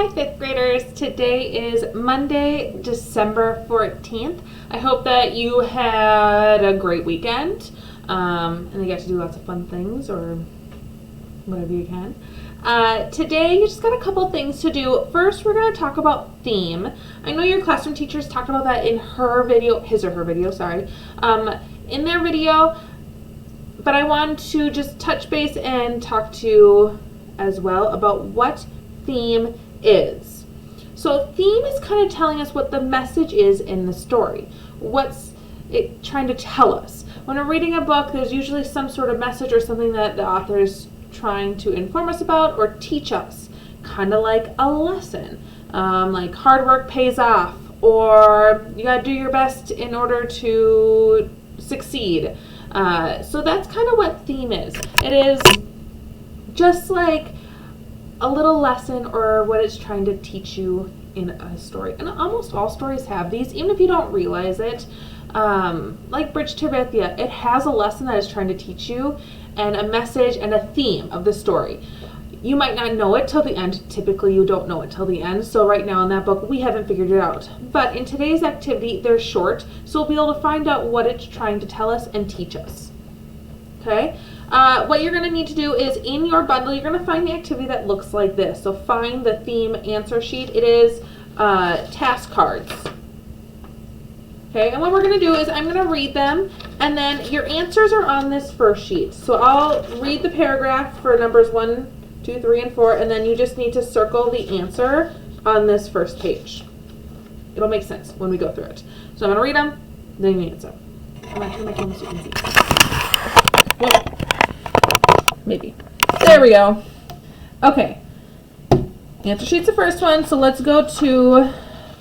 Hi, fifth graders. Today is Monday, December 14th. I hope that you had a great weekend and you got to do lots of fun things or whatever you can. Today, you just got a couple things to do. First, we're going to talk about theme. I know your classroom teachers talked about that in his or her video, in their video, but I want to just touch base and talk to you as well about what theme is. So theme is kind of telling us what the message is in the story. What's it trying to tell us? When we're reading a book, there's usually some sort of message or something that the author is trying to inform us about or teach us. Kind of like a lesson. Like hard work pays off, or you gotta do your best in order to succeed. So that's kind of what theme is. It is just like a little lesson or what it's trying to teach you in a story. And almost all stories have these, even if you don't realize it. Like Bridge to Bethia, it has a lesson that it's trying to teach you and a message and a theme of the story. You might not know it till the end. Typically you don't know it till the end. So right now in that book, we haven't figured it out. But in today's activity, they're short, so we'll be able to find out what it's trying to tell us and teach us. Okay? What you're going to need to do is in your bundle, you're going to find the activity that looks like this. So find the theme answer sheet. It is task cards. Okay, and what we're going to do is I'm going to read them, and then your answers are on this first sheet. So I'll read the paragraph for numbers 1, 2, 3, and 4, and then you just need to circle the answer on this first page. It'll make sense when we go through it. So I'm going to read them, then you answer. I'm going to turn my camera so you can see. Whoa. Maybe. There we go. Okay. Answer sheet's the first one, so let's go to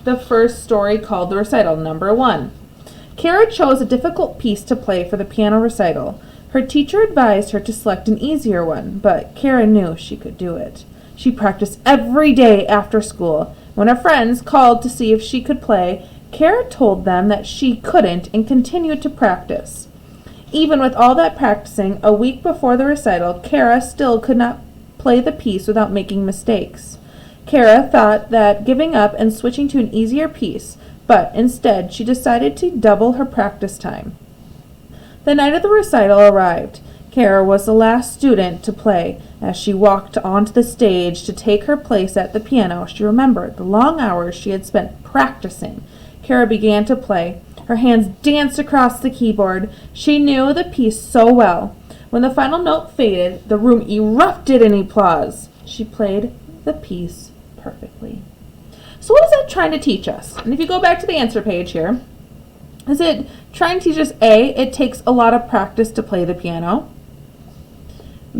the first story called The Recital, number 1. Kara chose a difficult piece to play for the piano recital. Her teacher advised her to select an easier one, but Kara knew she could do it. She practiced every day after school. When her friends called to see if she could play, Kara told them that she couldn't and continued to practice. Even with all that practicing, a week before the recital, Kara still could not play the piece without making mistakes. Kara thought that giving up and switching to an easier piece, but instead she decided to double her practice time. The night of the recital arrived. Kara was the last student to play. As she walked onto the stage to take her place at the piano, she remembered the long hours she had spent practicing. Kara began to play. Her hands danced across the keyboard. She knew the piece so well. When the final note faded, the room erupted in applause. She played the piece perfectly. So what is that trying to teach us? And if you go back to the answer page here, is it trying to teach us A, it takes a lot of practice to play the piano?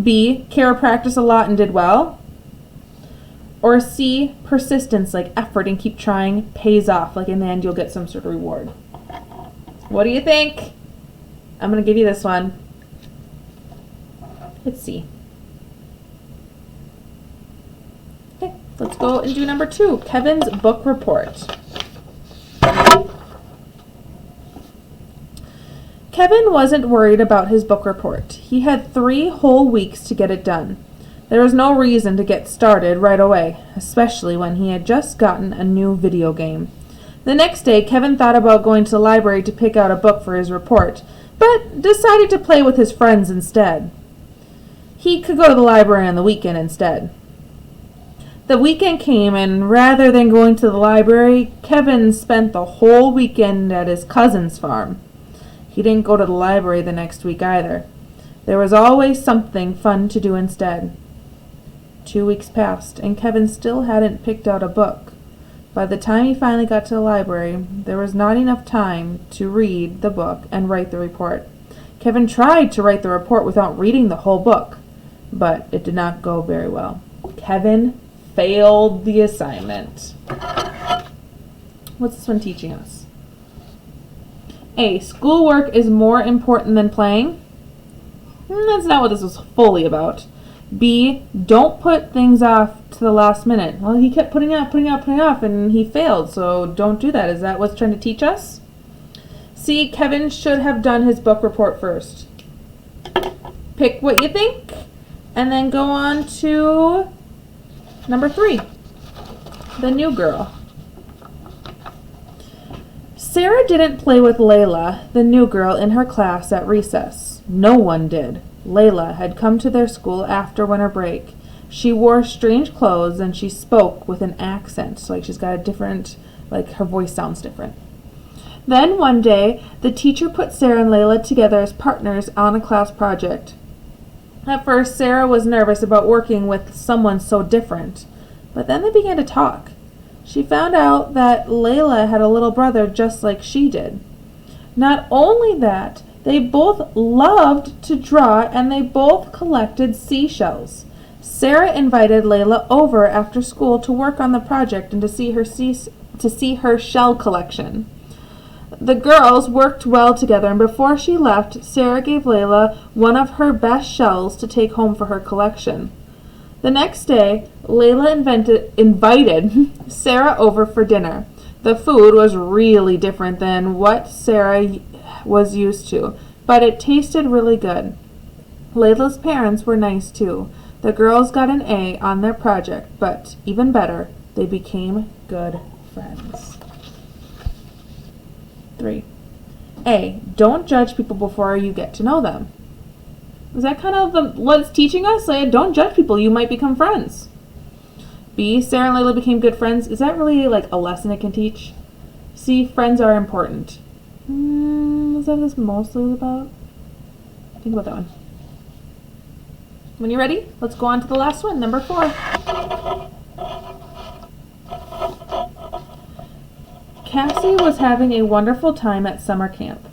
B, Kara practiced a lot and did well? Or C, persistence, like effort and keep trying, pays off, like in the end you'll get some sort of reward? What do you think? I'm going to give you this one. It's C. Okay, let's go and do number 2, Kevin's book report. Kevin wasn't worried about his book report. He had 3 whole weeks to get it done. There was no reason to get started right away, especially when he had just gotten a new video game. The next day, Kevin thought about going to the library to pick out a book for his report, but decided to play with his friends instead. He could go to the library on the weekend instead. The weekend came, and rather than going to the library, Kevin spent the whole weekend at his cousin's farm. He didn't go to the library the next week either. There was always something fun to do instead. 2 weeks passed, and Kevin still hadn't picked out a book. By the time he finally got to the library, there was not enough time to read the book and write the report. Kevin tried to write the report without reading the whole book, but it did not go very well. Kevin failed the assignment. What's this one teaching us? A, schoolwork is more important than playing. That's not what this was fully about. B, don't put things off to the last minute. Well, he kept putting off, and he failed, so don't do that. Is that what's trying to teach us? C, Kevin should have done his book report first. Pick what you think, and then go on to number 3. The new girl. Sarah didn't play with Layla, the new girl, in her class at recess. No one did. Layla had come to their school after winter break. She wore strange clothes and she spoke with an accent. So she's got a different, her voice sounds different. Then one day, the teacher put Sarah and Layla together as partners on a class project. At first, Sarah was nervous about working with someone so different, but then they began to talk. She found out that Layla had a little brother just like she did. Not only that, they both loved to draw and they both collected seashells. Sarah invited Layla over after school to work on the project and to see her shell collection. The girls worked well together, and before she left, Sarah gave Layla one of her best shells to take home for her collection. The next day, Layla invited Sarah over for dinner. The food was really different than what Sarah was used to, but it tasted really good. Layla's parents were nice too. The girls got an A on their project, but even better, they became good friends. 3. A. Don't judge people before you get to know them. Is that kind of what it's teaching us? Don't judge people. You might become friends. B. Sarah and Layla became good friends. Is that really a lesson it can teach? C. Friends are important. Is that what this mostly about? Think about that one. When you're ready, let's go on to the last one, number 4. Cassie was having a wonderful time at summer camp.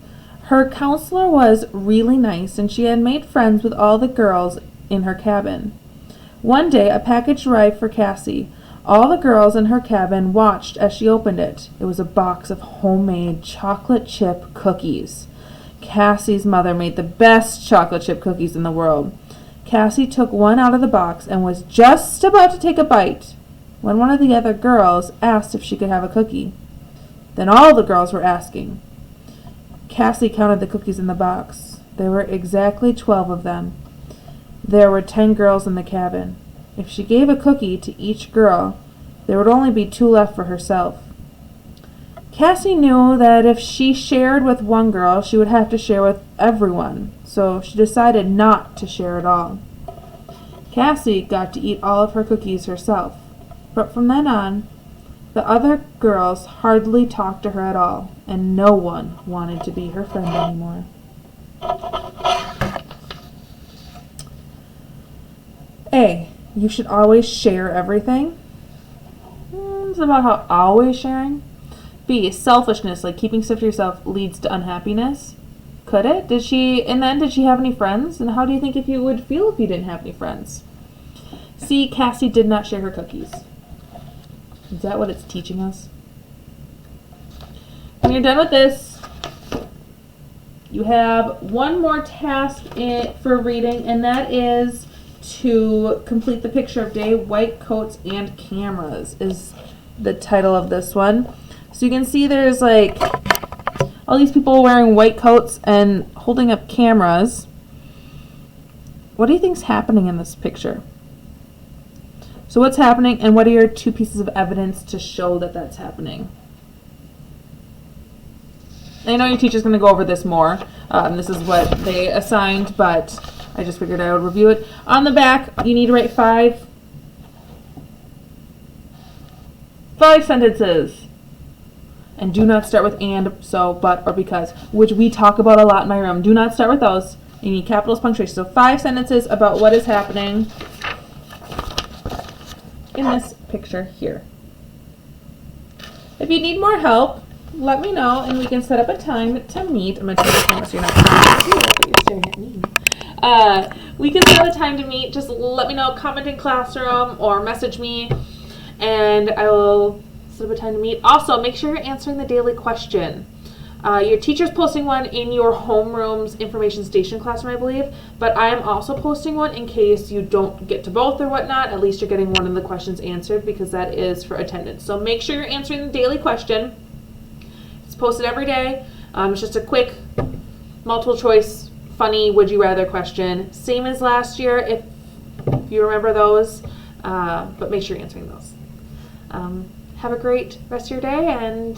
Her counselor was really nice, and she had made friends with all the girls in her cabin. One day, a package arrived for Cassie. All the girls in her cabin watched as she opened it. It was a box of homemade chocolate chip cookies. Cassie's mother made the best chocolate chip cookies in the world. Cassie took one out of the box and was just about to take a bite when one of the other girls asked if she could have a cookie. Then all the girls were asking. Cassie counted the cookies in the box. There were exactly 12 of them. There were 10 girls in the cabin. If she gave a cookie to each girl, there would only be 2 left for herself. Cassie knew that if she shared with one girl, she would have to share with everyone, so she decided not to share at all. Cassie got to eat all of her cookies herself, but from then on, the other girls hardly talked to her at all, and no one wanted to be her friend anymore. A. You should always share everything. It's about how always sharing. B. Selfishness, keeping stuff to yourself, leads to unhappiness. Could it? Did she have any friends? And how do you think you would feel if you didn't have any friends? C. Cassie did not share her cookies. Is that what it's teaching us? When you're done with this, you have one more task for reading, and that is to complete the picture of day. White coats and cameras is the title of this one. So you can see there's all these people wearing white coats and holding up cameras. What do you think's happening in this picture? So what's happening, and what are your 2 pieces of evidence to show that that's happening? I know your teacher's going to go over this more. This is what they assigned, but I just figured I would review it. On the back, you need to write 5 sentences. And do not start with and, so, but, or because, which we talk about a lot in my room. Do not start with those. You need capitals, punctuation. So 5 sentences about what is happening in this picture here. If you need more help, let me know and we can set up a time to meet. I'm going to turn the camera so you're not staring at me. We can set up a time to meet. Just let me know, comment in classroom or message me, and I will set up a time to meet. Also, make sure you're answering the daily question. Your teacher's posting one in your homeroom's information station classroom, I believe, but I am also posting one in case you don't get to both or whatnot. At least you're getting one of the questions answered, because that is for attendance. So make sure you're answering the daily question. It's posted every day. It's just a quick multiple choice, funny would you rather question. Same as last year if you remember those, but make sure you're answering those. Have a great rest of your day, and